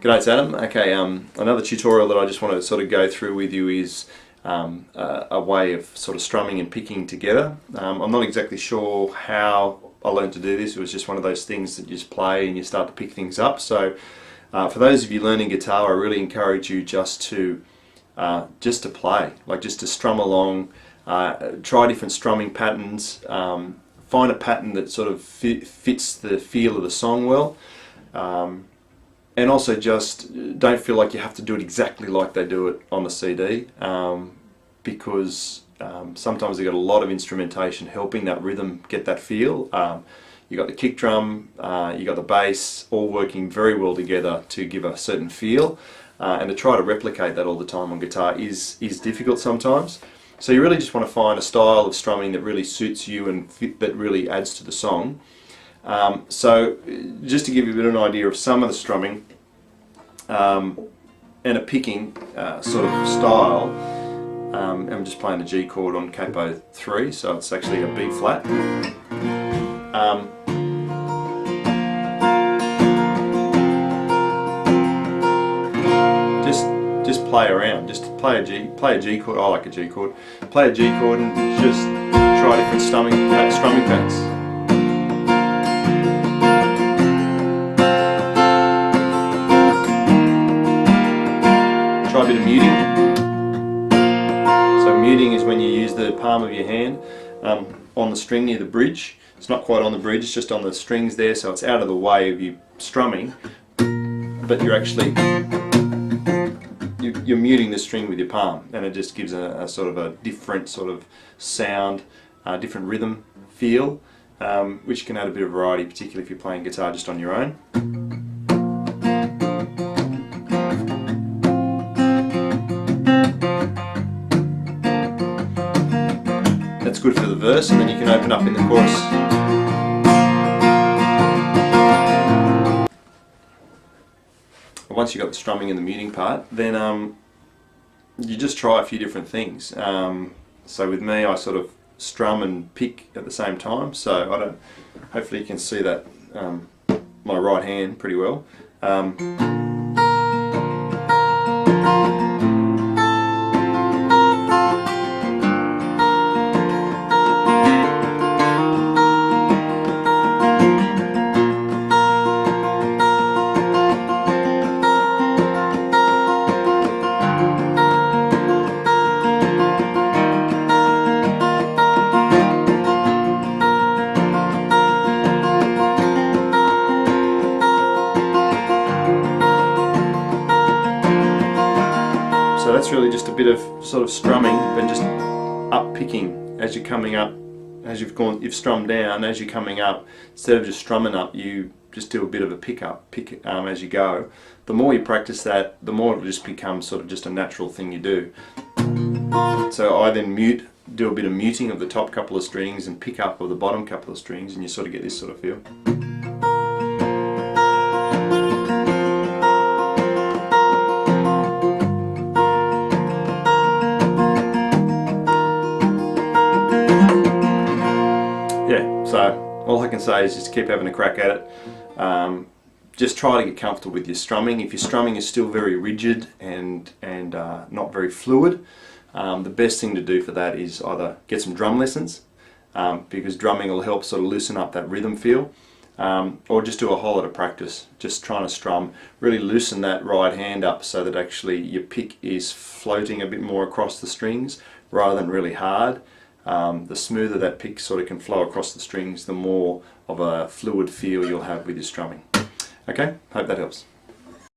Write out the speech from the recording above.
G'day, it's Adam. Okay, another tutorial that I just want to sort of go through with you is a way of sort of strumming and picking together. I'm not exactly sure how I learned to do this. It was just one of those things that you just play and you start to pick things up. So for those of you learning guitar, I really encourage you just to play, like just to strum along, try different strumming patterns, find a pattern that sort of fits the feel of the song well. And also just don't feel like you have to do it exactly like they do it on the CD, because sometimes they've got a lot of instrumentation helping that rhythm get that feel. You got the kick drum, you got the bass, all working very well together to give a certain feel. And to try to replicate that all the time on guitar is difficult sometimes. So you really just want to find a style of strumming that really suits you and that really adds to the song. So just to give you a bit of an idea of some of the strumming and a picking sort of style, I'm just playing a G chord on capo 3, so it's actually a B flat. Just play around, just play a G chord. I like a G chord. Play a G chord and just try different strumming patterns. Try a bit of muting. So muting is when you use the palm of your hand on the string near the bridge. It's not quite on the bridge, it's just on the strings there, so it's out of the way of you strumming, but you're actually you're muting the string with your palm, and it just gives a sort of a different sort of sound, different rhythm feel, which can add a bit of variety, particularly if you're playing guitar just on your own. That's good for the verse, and then you can open up in the chorus. Once you've got the strumming and the muting part, then you just try a few different things. So with me, I sort of strum and pick at the same time, so hopefully you can see that my right hand pretty well. So that's really just a bit of sort of strumming, but just up picking as you're coming up, as you've strummed down, as you're coming up, instead of just strumming up, you just do a bit of a pick as you go. The more you practice that, the more it'll just become sort of just a natural thing you do. So I then do a bit of muting of the top couple of strings and pick up of the bottom couple of strings, and you sort of get this sort of feel. So all I can say is just keep having a crack at it. Just try to get comfortable with your strumming. If your strumming is still very rigid and not very fluid, the best thing to do for that is either get some drum lessons, because drumming will help sort of loosen up that rhythm feel, or just do a whole lot of practice, just trying to strum, really loosen that right hand up so that actually your pick is floating a bit more across the strings rather than really hard. The smoother that pick sort of can flow across the strings, the more of a fluid feel you'll have with your strumming. Okay, hope that helps.